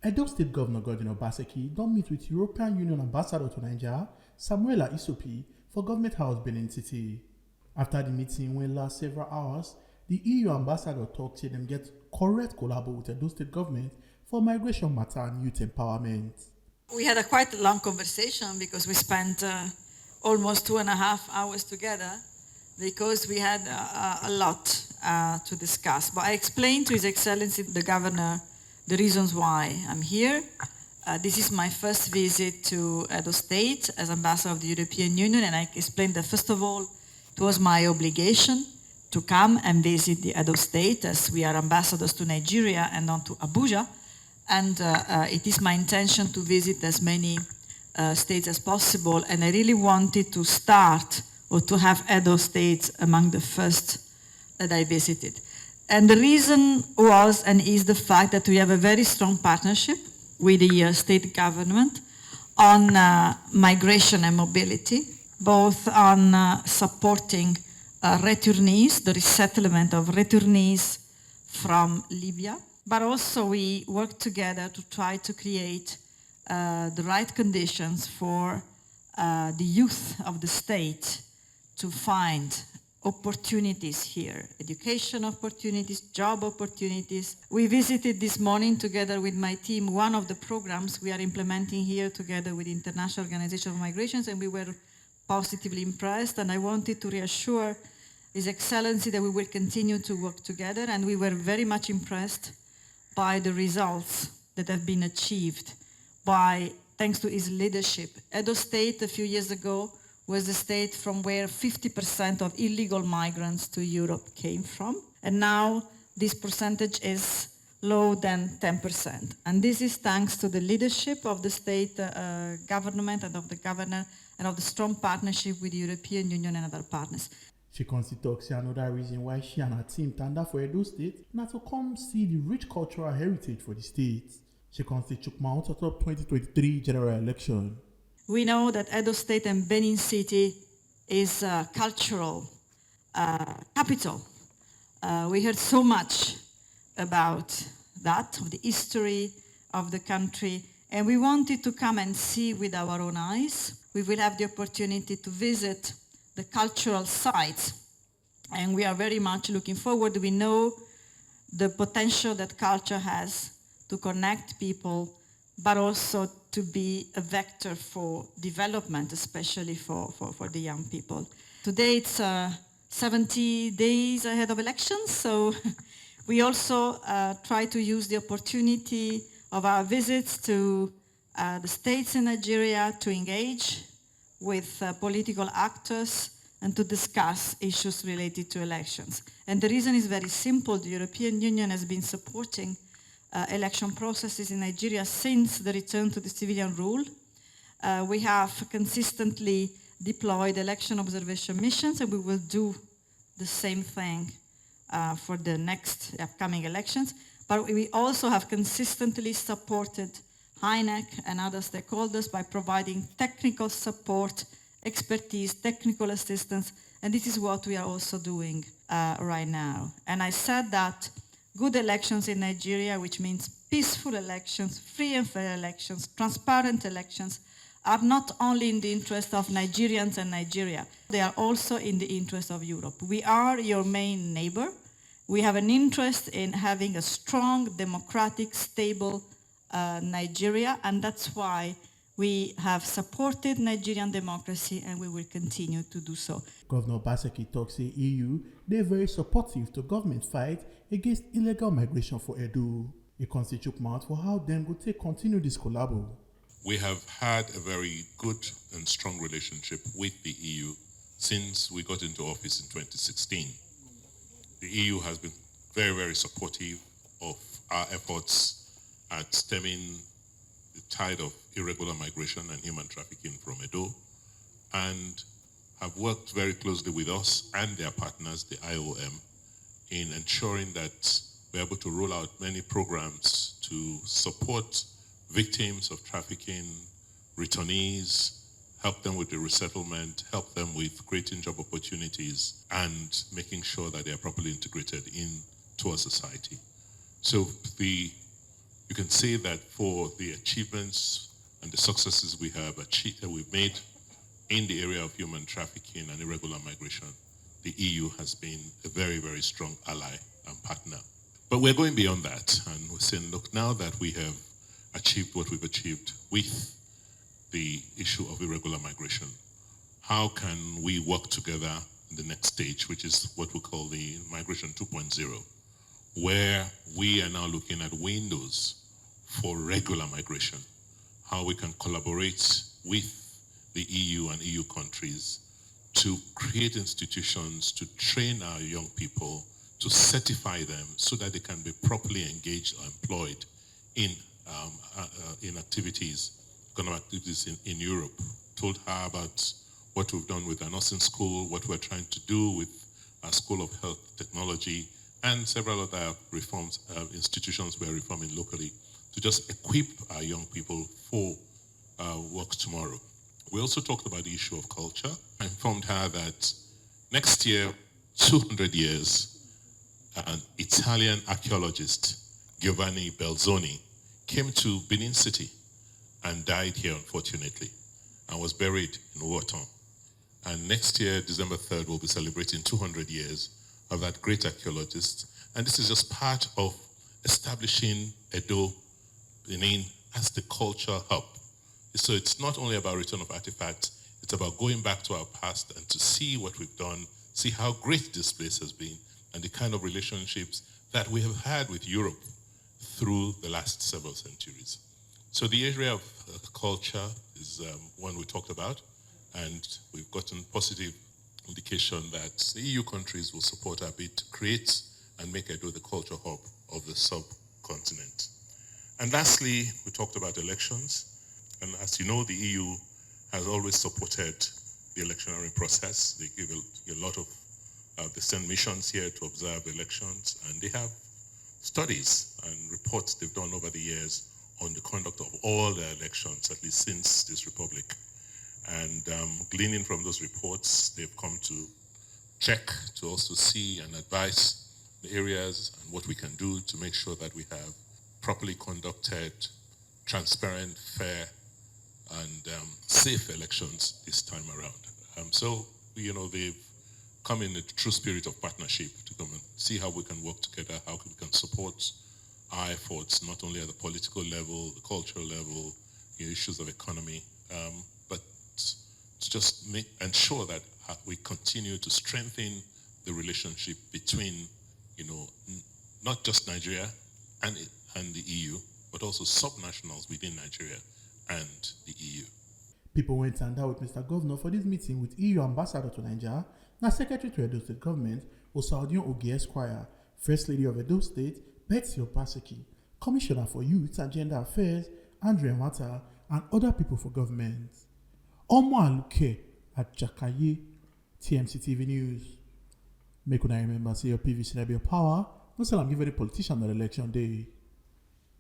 Edo State Governor Godwin Obaseki don meet with European Union Ambassador to Nigeria, Samuela Isopi, for Government House, Benin City. After the meeting wey last several hours, the EU ambassador tok say dem get correct collabo with Edo State government for migration matter and youth empowerment. We had a quite long conversation because we spent almost 2.5 hours together because we had a lot to discuss. But I explained to His Excellency the Governor the reasons why I'm here. This is my first visit to Edo State as Ambassador of the European Union, and I explained that first of all, it was my obligation to come and visit the Edo State as we are ambassadors to Nigeria and not to Abuja. And it is my intention to visit as many states as possible, and I really wanted to start or to have Edo State among the first that I visited. And the reason was and is the fact that we have a very strong partnership with the state government on migration and mobility, both on supporting returnees, the resettlement of returnees from Libya, but also we work together to try to create the right conditions for the youth of the state to find opportunities here, education opportunities, job opportunities. We visited this morning together with my team one of the programs we are implementing here together with the International Organization of Migrations, and we were positively impressed, and I wanted to reassure His Excellency that we will continue to work together, and we were very much impressed by the results that have been achieved thanks to his leadership. Edo State a few years ago was the state from where 50% of illegal migrants to Europe came from. And now this percentage is lower than 10%. And this is thanks to the leadership of the state government and of the governor and of the strong partnership with the European Union and other partners. She considered another reason why she and her team turned up for Edo State na to come see the rich cultural heritage for the state. She took Mount atop 2023 general election. We know that Edo State and Benin City is a cultural capital. We heard so much about that, of the history of the country, and we wanted to come and see with our own eyes. We will have the opportunity to visit the cultural sites, and we are very much looking forward. We know the potential that culture has to connect people, but also to be a vector for development, especially for the young people. Today it's 70 days ahead of elections, so we also try to use the opportunity of our visits to the states in Nigeria to engage with political actors and to discuss issues related to elections. And the reason is very simple. The European Union has been supporting election processes in Nigeria since the return to the civilian rule. We have consistently deployed election observation missions, and we will do the same thing for the next upcoming elections. But we also have consistently supported HINEC and other stakeholders by providing technical support, expertise, technical assistance, and this is what we are also doing right now. And I said that good elections in Nigeria, which means peaceful elections, free and fair elections, transparent elections, are not only in the interest of Nigerians and Nigeria, they are also in the interest of Europe. We are your main neighbor. We have an interest in having a strong, democratic, stable Nigeria, and that's why we have supported Nigerian democracy, and we will continue to do so. Governor Obaseki talks say EU, they're very supportive to government fight against illegal migration for Edo. He constitute mouth for how them will take continue this collabo. We have had a very good and strong relationship with the EU since we got into office in 2016. The EU has been very, very supportive of our efforts at stemming the tide of irregular migration and human trafficking from Edo, and have worked very closely with us and their partners, the IOM, in ensuring that we're able to roll out many programs to support victims of trafficking, returnees, help them with the resettlement, help them with creating job opportunities, and making sure that they are properly integrated into our society. So the you can say that for the achievements and the successes we have achieved, that we've made in the area of human trafficking and irregular migration, the EU has been a very, very strong ally and partner. But we're going beyond that, and we're saying, look, now that we have achieved what we've achieved with the issue of irregular migration, how can we work together in the next stage, which is what we call the Migration 2.0, where we are now looking at windows for regular migration, how we can collaborate with the EU and EU countries to create institutions, to train our young people, to certify them so that they can be properly engaged or employed in activities, economic activities in Europe. Told her about what we've done with our nursing school, what we're trying to do with our School of Health Technology, and several other reforms, institutions we're reforming locally to just equip our young people for work tomorrow. We also talked about the issue of culture. I informed her that next year, 200 years, an Italian archaeologist, Giovanni Belzoni, came to Benin City and died here, unfortunately, and was buried in Ouatton. And next year, December 3rd, we'll be celebrating 200 years of that great archaeologist. And this is just part of establishing Edo, Benin, as the culture hub. So it's not only about return of artifacts, it's about going back to our past and to see what we've done, see how great this place has been, and the kind of relationships that we have had with Europe through the last several centuries. So the area of culture is one we talked about, and we've gotten positive indication that the EU countries will support our bid to create and make Edo the culture hub of the subcontinent. And lastly, we talked about elections. And as you know, the EU has always supported the electionary process. They give a lot of, they send missions here to observe elections, and they have studies and reports they've done over the years on the conduct of all the elections, at least since this republic. And gleaning from those reports, they've come to check, to also see and advise the areas and what we can do to make sure that we have properly conducted, transparent, fair, and safe elections this time around. So, they've come in a true spirit of partnership to come and see how we can work together, how we can support our efforts, not only at the political level, the cultural level, issues of economy, but to just ensure that we continue to strengthen the relationship between, not just Nigeria and the EU, but also subnationals within Nigeria and the EU. People went and out with Mr. Governor for this meeting with EU Ambassador to Nigeria, now Secretary to Edo State Government, Osaudion Ogie Esquire, First Lady of Edo State, Betsy Obaseki, Commissioner for Youth and Gender Affairs, Andrea Matta, and other people for government. Omo Aluke at Jakaye, TMC TV News. Make una remember, say your PVC never be your power, no sell am give any politician on election day.